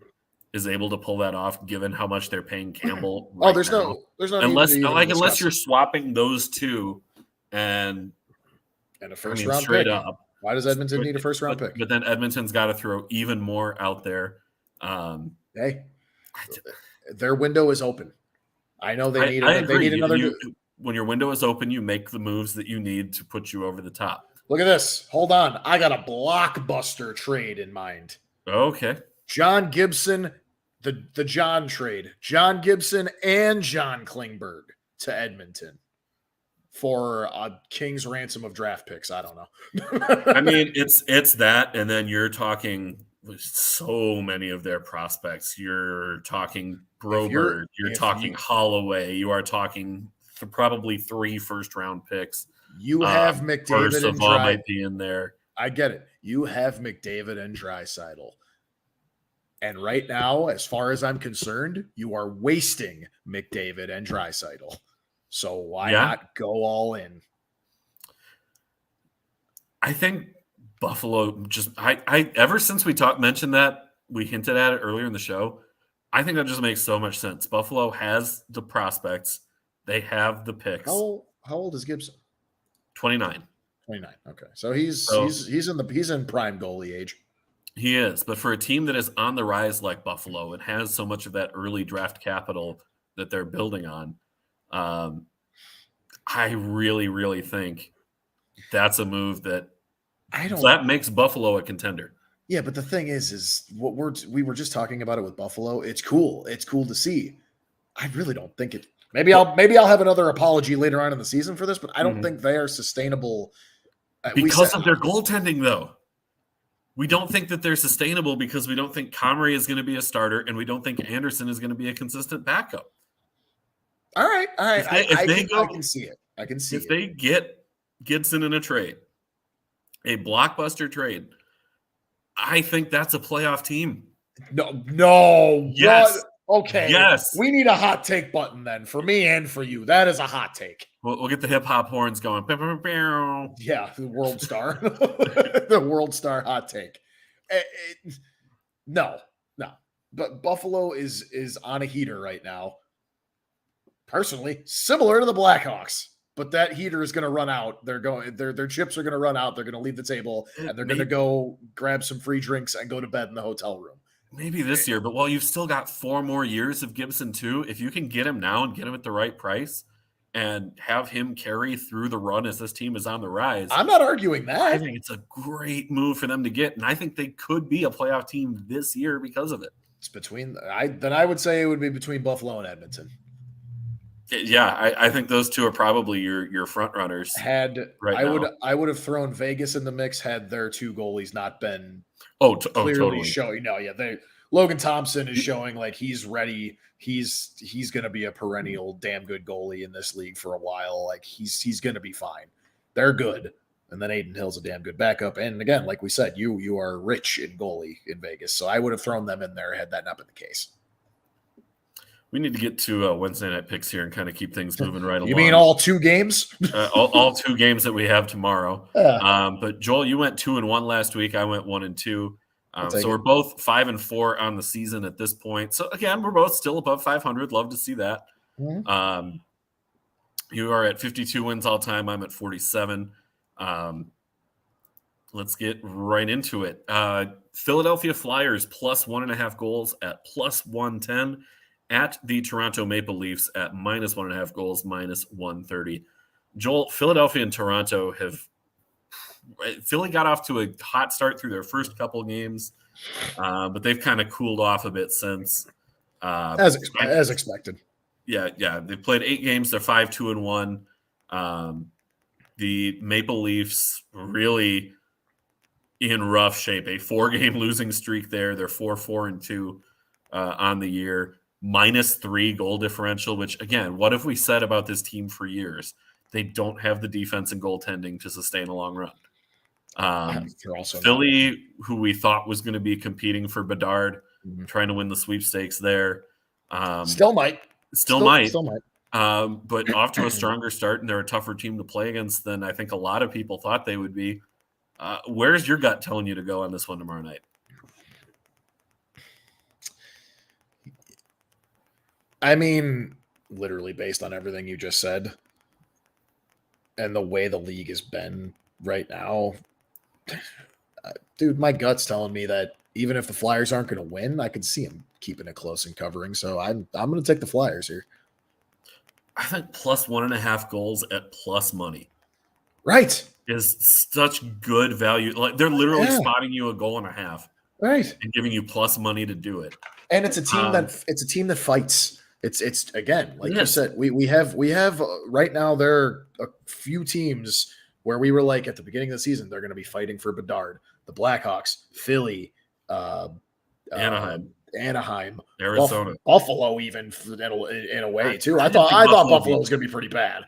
is able to pull that off, given how much they're paying Campbell. There's no unless you're swapping those two and a first round straight pick. Up. Why does Edmonton need a first round pick? But then Edmonton's got to throw even more out there. Hey, their window is open. I know they need. They need another. When your window is open, you make the moves that you need to put you over the top. Look at this. Hold on. I got a blockbuster trade in mind. Okay. John Gibson, the John trade. John Gibson and John Klingberg to Edmonton for a king's ransom of draft picks. I don't know. I mean, it's that, and then you're talking so many of their prospects. You're talking Broberg. You're talking Holloway. You are talking probably 3 first-round picks. You have McDavid and Dreisaitl might be in there. I get it. You have McDavid and Dreisaitl. And right now, as far as I'm concerned, you are wasting McDavid and Dreisaitl. So why not go all in? I think Buffalo I ever since we mentioned that, we hinted at it earlier in the show, I think that just makes so much sense. Buffalo has the prospects. They have the picks. How old is Gibson? 29. 29. Okay. So he's in prime goalie age. He is, but for a team that is on the rise like Buffalo and has so much of that early draft capital that they're building on, I really, really think that's a move that makes Buffalo a contender. Yeah, but the thing is what we were just talking about it with Buffalo. It's cool. It's cool to see. I really don't think it. Maybe I'll have another apology later on in the season for this, but I don't think they are sustainable because of their goaltending, though. We don't think that they're sustainable because we don't think Comrie is going to be a starter, and we don't think Anderson is going to be a consistent backup. All right. I can see it. I can see if they get Gibson in a trade, a blockbuster trade, I think that's a playoff team. No. Yes. What? Okay. Yes. We need a hot take button then for me and for you. That is a hot take. We'll get the hip hop horns going. Yeah, the World Star. The World Star hot take. No. But Buffalo is on a heater right now. Personally, similar to the Blackhawks. But that heater is going to run out. Their chips are going to run out. They're going to leave the table and they're going to go grab some free drinks and go to bed in the hotel room. Maybe this year, but while you've still got 4 more years of Gibson too, if you can get him now and get him at the right price and have him carry through the run as this team is on the rise. I'm not arguing that. I think it's a great move for them to get, and I think they could be a playoff team this year because of it. It's I would say it would be between Buffalo and Edmonton. Yeah, I think those two are probably your front runners. I would have thrown Vegas in the mix had their two goalies not been clearly totally showing. No, yeah, Logan Thompson is showing like he's ready. He's going to be a perennial damn good goalie in this league for a while. Like he's going to be fine. They're good. And then Aiden Hill's a damn good backup. And again, like we said, you are rich in goalie in Vegas. So I would have thrown them in there had that not been the case. We need to get to Wednesday night picks here and kind of keep things moving right along. You mean all two games? all two games that we have tomorrow. But Joel, you went 2-1 last week. I went 1-2. So we're both 5-4 on the season at this point. So again, we're both still above 500. Love to see that. Mm-hmm. You are at 52 wins all time. I'm at 47. Let's get right into it. Philadelphia Flyers plus 1.5 goals at plus 110. At the Toronto Maple Leafs at minus 1.5 goals, minus 130. Joel, Philadelphia and Toronto Philly got off to a hot start through their first couple games, but they've kind of cooled off a bit since. As expected. Yeah. They played 8 games. They're 5-2-1. The Maple Leafs really in rough shape. A 4-game losing streak there. They're 4-4-2 on the year. -3 goal differential, which, again, what have we said about this team for years? They don't have the defense and goaltending to sustain a long run. Philly, who we thought was going to be competing for Bedard, trying to win the sweepstakes there. Still might. But off to a stronger start, and they're a tougher team to play against than I think a lot of people thought they would be. Where's your gut telling you to go on this one tomorrow night? I mean, literally based on everything you just said and the way the league has been right now, dude, my gut's telling me that even if the Flyers aren't going to win, I could see them keeping it close and covering. So I'm going to take the Flyers here. I think plus 1.5 goals at plus money. Right. Is such good value. Like they're literally spotting you a goal and a half. Right. And giving you plus money to do it. And it's a team that fights. It's again, like you said, we have right now, there are a few teams where we were like at the beginning of the season, they're going to be fighting for Bedard. The Blackhawks, Philly, Anaheim, Arizona, Buffalo, even in a way too. I thought Buffalo was going to be pretty bad.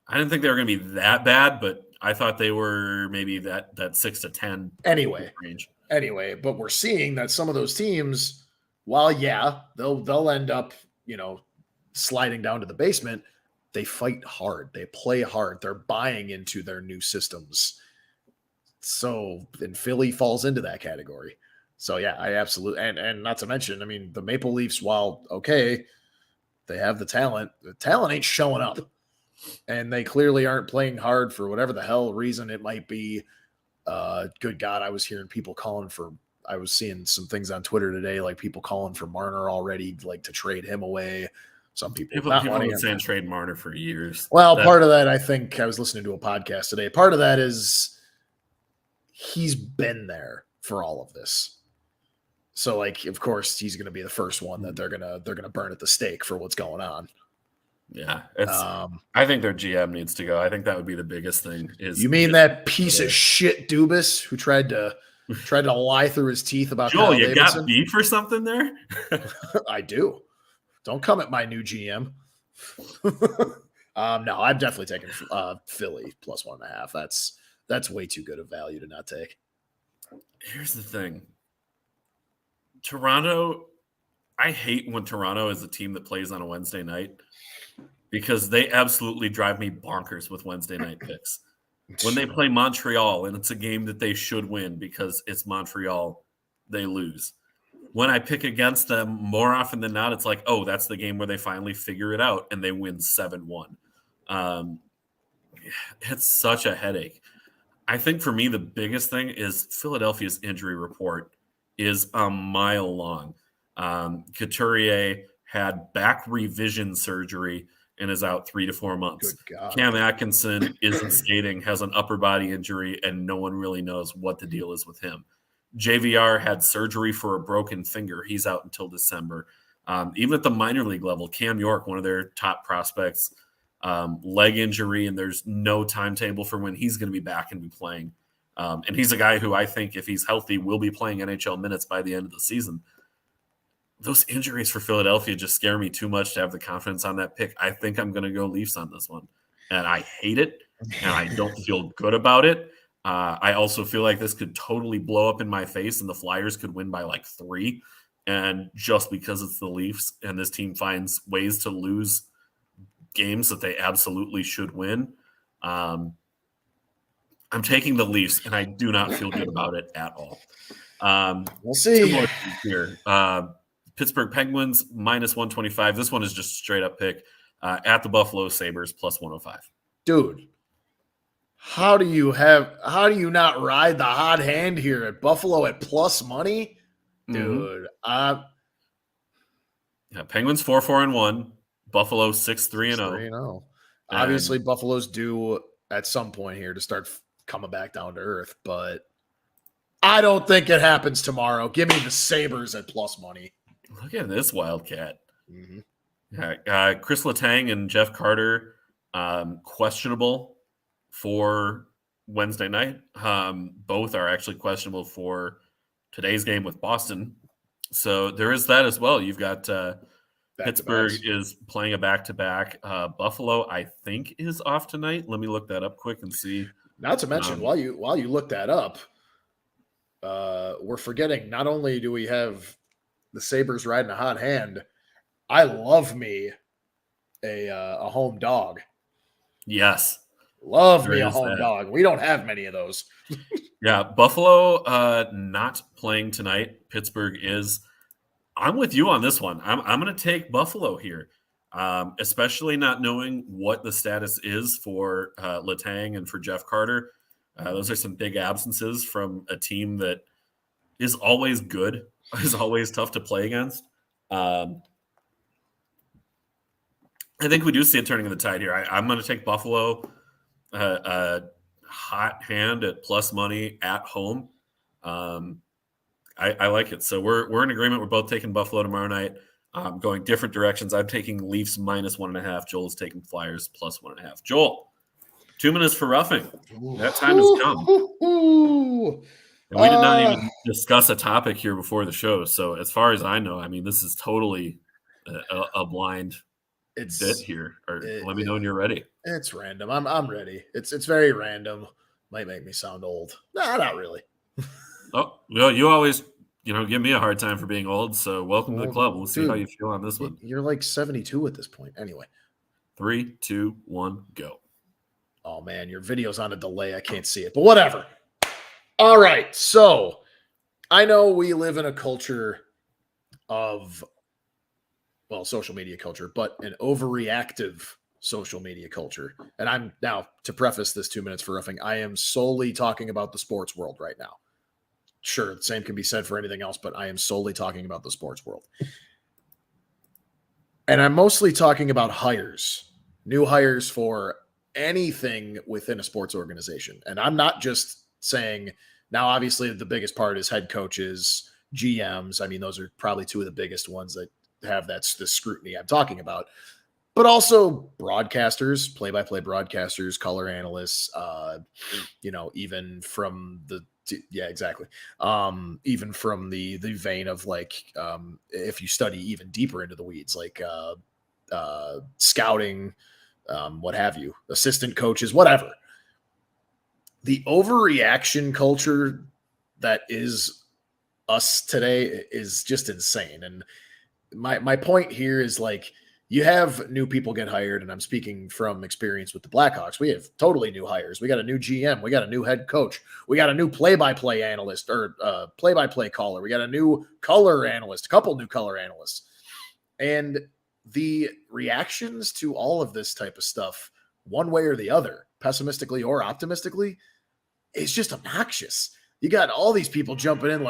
I didn't think they were going to be that bad, but I thought they were maybe that 6 to 10 range. Anyway, but we're seeing that some of those teams, while they'll end up, sliding down to the basement, they fight hard. They play hard. They're buying into their new systems. So, and Philly falls into that category. So, yeah, I absolutely, and not to mention, I mean, the Maple Leafs, while okay, they have the talent ain't showing up. And they clearly aren't playing hard for whatever the hell reason it might be. Good God, I was hearing people I was seeing some things on Twitter today, like people calling for Marner already, like to trade him away. Some people have been saying trade Marner for years. Well, part of that, I think I was listening to a podcast today. Part of that is he's been there for all of this. So, like, of course, he's going to be the first one that they're gonna burn at the stake for what's going on. Yeah, I think their GM needs to go. I think that would be the biggest thing. You mean that piece of shit Dubas who tried to lie through his teeth about Joel, you Davidson? Got beef or something there? I do. Don't come at my new GM. No, I'm definitely taking Philly plus 1.5. That's way too good a value to not take. Here's the thing. Toronto, I hate when Toronto is a team that plays on a Wednesday night because they absolutely drive me bonkers with Wednesday night picks. When they play Montreal and it's a game that they should win because it's Montreal, they lose. When I pick against them, more often than not, it's like, oh, that's the game where they finally figure it out and they win 7-1. It's such a headache. I think for me, the biggest thing is Philadelphia's injury report is a mile long. Couturier had back revision surgery and is out 3 to 4 months. Cam Atkinson isn't skating, has an upper body injury, and no one really knows what the deal is with him. JVR had surgery for a broken finger. He's out until December. Even at the minor league level, Cam York, one of their top prospects, leg injury, and there's no timetable for when he's going to be back and be playing. And he's a guy who I think, if he's healthy, will be playing NHL minutes by the end of the season. Those injuries for Philadelphia just scare me too much to have the confidence on that pick. I think I'm going to go Leafs on this one. And I hate it, and I don't feel good about it. I also feel like this could totally blow up in my face, and the Flyers could win by like 3. And just because it's the Leafs and this team finds ways to lose games that they absolutely should win, I'm taking the Leafs, and I do not feel good about it at all. We'll see. 2 more here. Pittsburgh Penguins -125. This one is just a straight up pick at the Buffalo Sabres +105. Dude, how do you not ride the hot hand here at Buffalo at plus money? Dude, Penguins 4-4-1, Buffalo 6-3-0. 3-0. Obviously, Buffalo's due at some point here to start coming back down to earth, but I don't think it happens tomorrow. Give me the Sabres at plus money. Look at this Wildcat. Chris Letang and Jeff Carter, questionable for Wednesday night. Both are actually questionable for today's game with Boston. So there is that as well. You've got Pittsburgh is playing a back-to-back. Buffalo, I think, is off tonight. Let me look that up quick and see. Not to mention, while you look that up, we're forgetting not only do we have the Sabres riding a hot hand, I love me a home dog. Yes. Love me a home dog. We don't have many of those. Yeah, Buffalo not playing tonight. Pittsburgh is. I'm with you on this one. I'm going to take Buffalo here, especially not knowing what the status is for Letang and for Jeff Carter. Those are some big absences from a team that is always good, is always tough to play against. I think we do see a turning of the tide here. I'm going to take Buffalo, a hot hand at plus money at home. I like it. So we're in agreement. We're both taking Buffalo tomorrow night. Going different directions. I'm taking Leafs -1.5. Joel's taking Flyers +1.5. Joel, 2 minutes for roughing. That time has come. And we did not even discuss a topic here before the show. So as far as I know, I mean, this is totally a blind bit here. Let me know when you're ready. It's random. I'm ready. It's very random. Might make me sound old. Nah, not really. Oh, well, you always, give me a hard time for being old. So welcome to the club. We'll see how you feel on this one. You're like 72 at this point. Anyway. 3, 2, 1, go. Oh, man, your video's on a delay. I can't see it, but whatever. All right. So I know we live in a culture of, social media culture, but an overreactive social media culture. And I'm now, to preface this 2 minutes for roughing, I am solely talking about the sports world right now. Sure, the same can be said for anything else, but I am solely talking about the sports world. And I'm mostly talking about hires, new hires for anything within a sports organization. And I'm not just saying, now obviously the biggest part is head coaches, GMs. I mean, those are probably two of the biggest ones that have the scrutiny I'm talking about. But also broadcasters, play-by-play broadcasters, color analysts, even from even from the vein of if you study even deeper into the weeds, like scouting, what have you, assistant coaches, whatever. The overreaction culture that is us today is just insane. And my point here is you have new people get hired, and I'm speaking from experience with the Blackhawks. We have totally new hires. We got a new GM. We got a new head coach. We got a new play-by-play analyst or play-by-play caller. We got a new color analyst, a couple new color analysts. And the reactions to all of this type of stuff, one way or the other, pessimistically or optimistically, is just obnoxious. You got all these people jumping in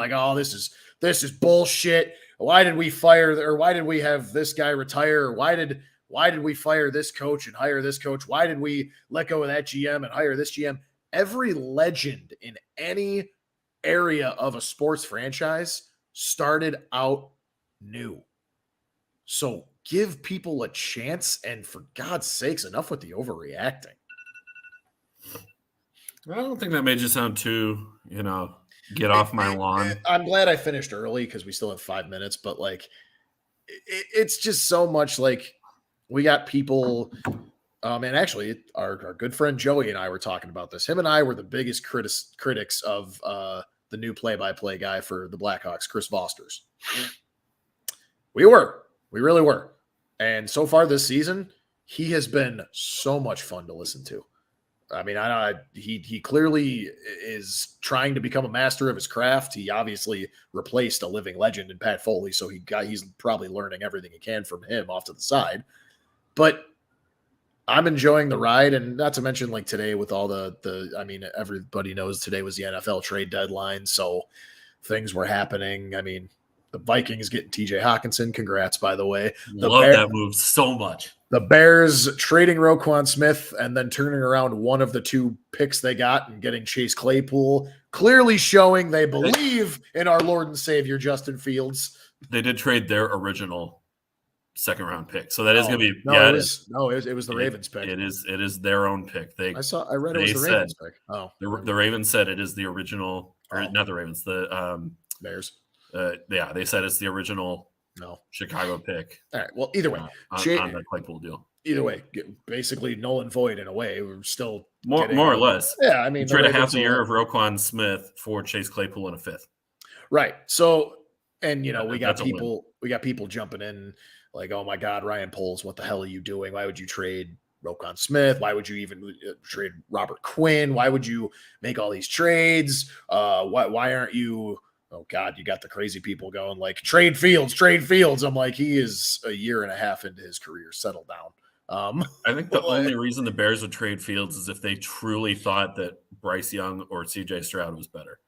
this is bullshit. Why did we why did we have this guy retire? Or why did we fire this coach and hire this coach? Why did we let go of that GM and hire this GM? Every legend in any area of a sports franchise started out new. So give people a chance, and for God's sakes, enough with the overreacting. I don't think that made you sound too, get off my lawn. I'm glad I finished early because we still have 5 minutes, but like, it's just so much like we got people. And actually, our good friend Joey and I were talking about this. Him and I were the biggest critics of the new play-by-play guy for the Blackhawks, Chris Vosters. We really were. And so far this season, he has been so much fun to listen to. I mean, he clearly is trying to become a master of his craft. He obviously replaced a living legend in Pat Foley, so he's probably learning everything he can from him off to the side. But I'm enjoying the ride, and not to mention like today with all I mean, everybody knows today was the NFL trade deadline, so things were happening. I mean, the Vikings getting TJ Hawkinson. Congrats, by the way. Love that move so much. The Bears trading Roquan Smith and then turning around one of the 2 picks they got and getting Chase Claypool, clearly showing they believe in our Lord and Savior Justin Fields. They did trade their original second-round pick, so that is going to be it was the Ravens pick. It is their own pick. I read it was the Ravens pick. Oh, the Ravens said it is the original, or not the Ravens, the Bears. They said it's the original Chicago pick. All right. Well, either way, on the Claypool deal. Either way, basically null and void in a way. We're still more or less. Yeah, I mean, trade a half a year of Roquan Smith for Chase Claypool and a 5th. Right. So, and we got people jumping in like, oh my God, Ryan Poles, what the hell are you doing? Why would you trade Roquan Smith? Why would you even trade Robert Quinn? Why would you make all these trades? Why aren't you? Oh God, you got the crazy people going like trade Fields. I'm like, he is a year and a half into his career. Settle down. I think the only reason the Bears would trade Fields is if they truly thought that Bryce Young or CJ Stroud was better.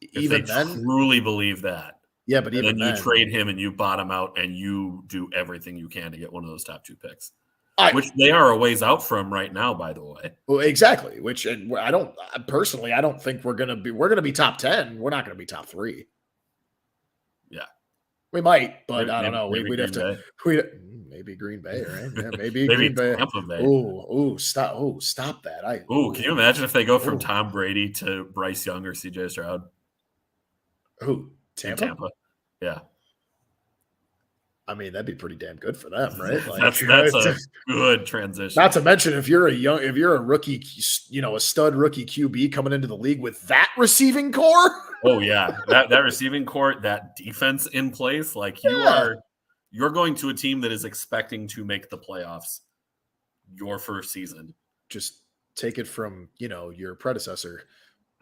If they truly believe that. Yeah, but even then you trade him and you bottom out and you do everything you can to get one of those top 2 picks. Which they are a ways out from right now, by the way. Well, exactly. Which I don't think we're gonna be top 10. We're not gonna be top 3. Yeah, we might, but I don't know. We'd have to. Maybe Green Bay, right? Yeah, maybe Green Bay. Tampa Bay. Stop that! Can you imagine if they go from Tom Brady to Bryce Young or CJ Stroud? Who? Tampa? Yeah. I mean, that'd be pretty damn good for them, right? Like, that's a good transition. Not to mention if you're a rookie, a stud rookie QB coming into the league with that receiving core. Oh yeah, that receiving core, that defense in place, like you're going to a team that is expecting to make the playoffs your first season. Just take it from your predecessor.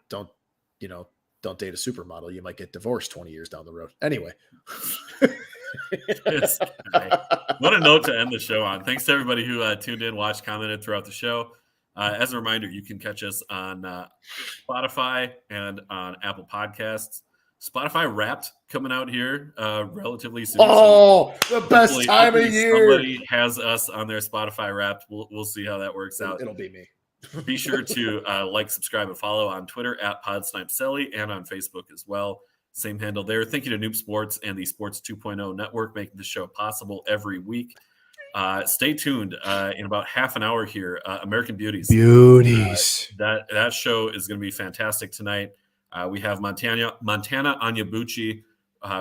Don't date a supermodel. You might get divorced 20 years down the road. Anyway. What a note to end the show on. Thanks to everybody who tuned in, watched, commented throughout the show. As a reminder, you can catch us on Spotify and on Apple Podcasts. Spotify Wrapped coming out here relatively soon. Oh, so the best time of year. Somebody has us on their Spotify Wrapped. We'll see how that works out. It'll be me. Be sure to like, subscribe, and follow on Twitter at Celly and on Facebook as well. Same handle there. Thank you to Noob Sports and the Sports 2.0 Network making the show possible every week. Stay tuned. In about half an hour here, American Beauties. That show is going to be fantastic tonight. We have Montana Onyebuchi,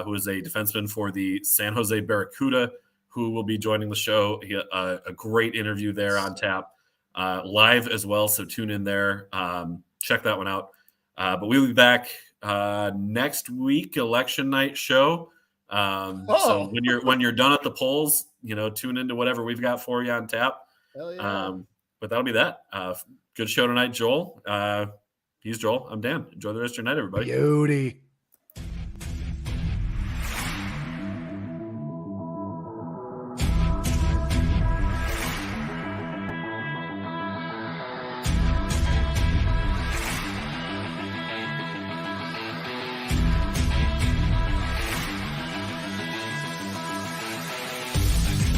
who is a defenseman for the San Jose Barracuda, who will be joining the show. A great interview there on tap. Live as well, so tune in there. Check that one out. But we'll be back next week, election night show. So when you're done at the polls, tune into whatever we've got for you on tap. Hell yeah. But that'll be that. Good show tonight, Joel. He's Joel. I'm Dan. Enjoy the rest of your night, everybody. Beauty.